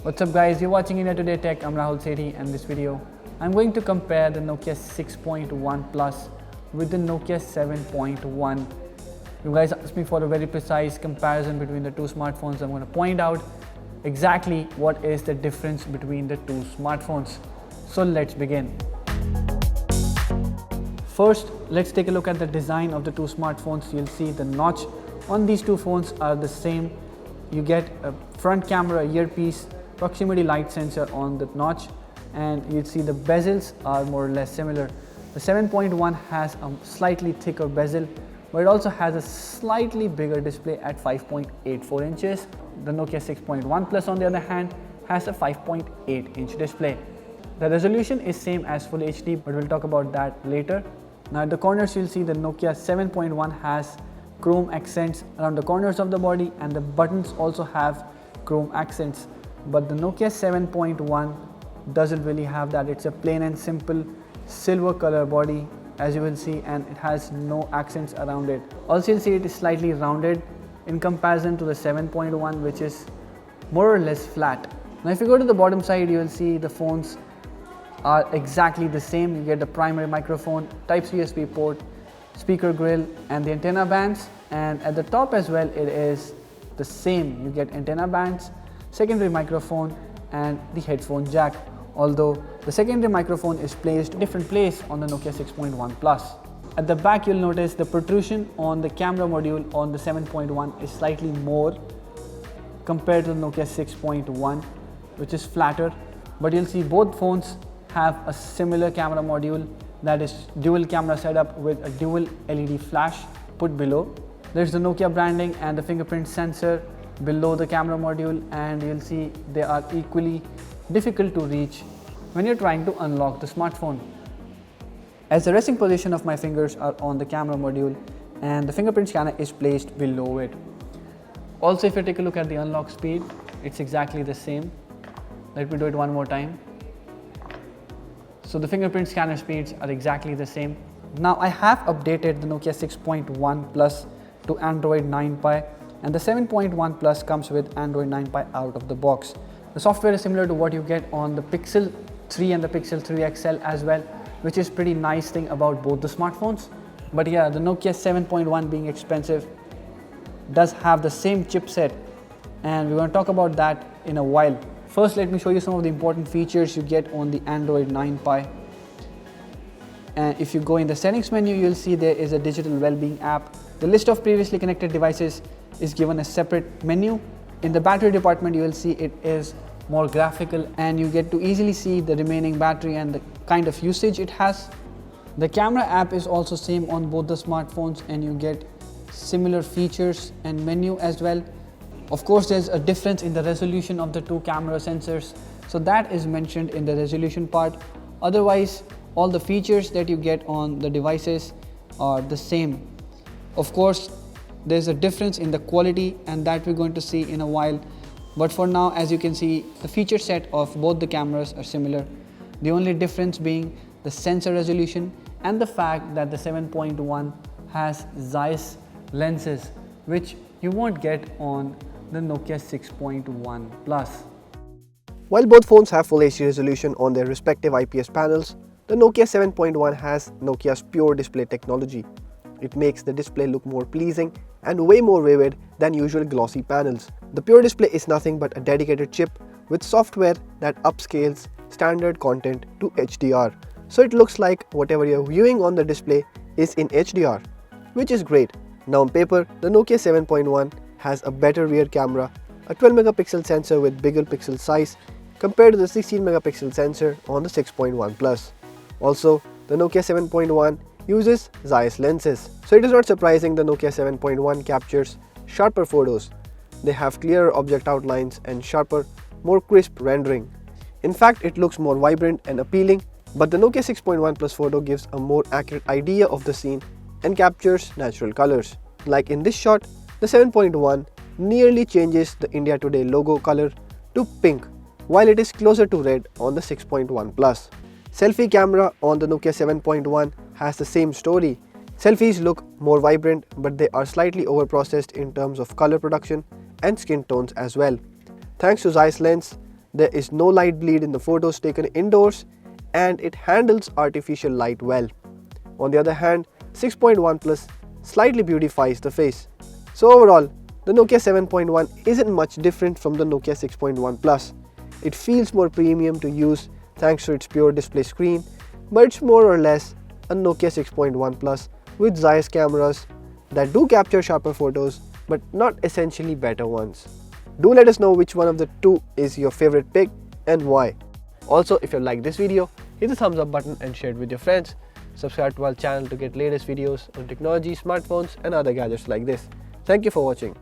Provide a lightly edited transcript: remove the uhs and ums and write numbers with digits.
What's up guys, you're watching India Today Tech. I'm Rahul Sethi, and in this video I'm going to compare the Nokia 6.1 Plus with the Nokia 7.1. You guys asked me for a very precise comparison between the two smartphones. I'm going to point out exactly what is the difference between the two smartphones. So let's begin. First, let's take a look at the design of the two smartphones. You'll see the notch on these two phones are the same. You get a front camera, earpiece, proximity light sensor on the notch, and you'll see the bezels are more or less similar. The 7.1 has a slightly thicker bezel, but it also has a slightly bigger display at 5.84 inches. The Nokia 6.1 Plus on the other hand has a 5.8 inch display. The resolution is same as Full HD, but we'll talk about that later. Now at the corners you'll see the Nokia 7.1 has chrome accents around the corners of the body, and the buttons also have chrome accents. But the Nokia 7.1 doesn't really have that. It's a plain and simple silver color body, as you will see, and it has no accents around it. Also you'll see it is slightly rounded in comparison to the 7.1, which is more or less flat. Now if you go to the bottom side, you will see the phones are exactly the same. You get the primary microphone, Type-C USB port, speaker grill, and the antenna bands. And at the top as well, it is the same. You get antenna bands, secondary microphone, and the headphone jack, although the secondary microphone is placed in a different place on the Nokia 6.1 Plus. At the back you'll notice the protrusion on the camera module on the 7.1 is slightly more compared to the Nokia 6.1, which is flatter, but you'll see both phones have a similar camera module, that is dual camera setup with a dual LED flash put below. There's the Nokia branding and the fingerprint sensor below the camera module, and you'll see they are equally difficult to reach when you're trying to unlock the smartphone, as the resting position of my fingers are on the camera module and the fingerprint scanner is placed below it. Also, if you take a look at the unlock speed, it's exactly the same. Let me do it one more time. So the fingerprint scanner speeds are exactly the same. Now I have updated the Nokia 6.1 Plus to Android 9 Pie, and the 7.1 Plus comes with Android 9 Pie out of the box. The software is similar to what you get on the Pixel 3 and the Pixel 3 XL as well, which is pretty nice thing about both the smartphones. But yeah, the Nokia 7.1 being expensive does have the same chipset, and we're going to talk about that in a while. First, let me show you some of the important features you get on the Android 9 Pie. And if you go in the settings menu, you'll see there is a digital well-being app. The list of previously connected devices is given a separate menu. In the battery department, you will see it is more graphical, and you get to easily see the remaining battery and the kind of usage it has. The camera app is also same on both the smartphones, and you get similar features and menu as well. Of course, there's a difference in the resolution of the two camera sensors, so that is mentioned in the resolution part. Otherwise, all the features that you get on the devices are the same. Of course, there's a difference in the quality, and that we're going to see in a while. But for now, as you can see, the feature set of both the cameras are similar. The only difference being the sensor resolution and the fact that the 7.1 has Zeiss lenses, which you won't get on the Nokia 6.1 Plus. While both phones have Full HD resolution on their respective IPS panels, the Nokia 7.1 has Nokia's pure display technology. It makes the display look more pleasing and way more vivid than usual glossy panels. The pure display is nothing but a dedicated chip with software that upscales standard content to HDR. So it looks like whatever you're viewing on the display is in HDR, which is great. Now on paper, the Nokia 7.1 has a better rear camera, a 12 megapixel sensor with bigger pixel size compared to the 16 megapixel sensor on the 6.1 Plus. Also, the Nokia 7.1 uses Zeiss lenses, so it is not surprising the Nokia 7.1 captures sharper photos. They have clearer object outlines and sharper, more crisp rendering. In fact, it looks more vibrant and appealing, but the Nokia 6.1 Plus photo gives a more accurate idea of the scene and captures natural colors. Like in this shot, the 7.1 nearly changes the India Today logo color to pink, while it is closer to red on the 6.1 Plus. Selfie camera on the Nokia 7.1 has the same story. Selfies look more vibrant, but they are slightly overprocessed in terms of color production and skin tones as well. Thanks to Zeiss lens, There is no light bleed in the photos taken indoors, and it handles artificial light well. On the other hand, 6.1 Plus slightly beautifies the face. So overall, the Nokia 7.1 isn't much different from the Nokia 6.1 Plus. It feels more premium to use thanks to its pure display screen, but it's more or less a Nokia 6.1 Plus with Zeiss cameras that do capture sharper photos, but not essentially better ones. Do let us know which one of the two is your favorite pick and why. Also, if you like this video, hit the thumbs up button and share it with your friends. Subscribe to our channel to get latest videos on technology, smartphones and other gadgets like this. Thank you for watching.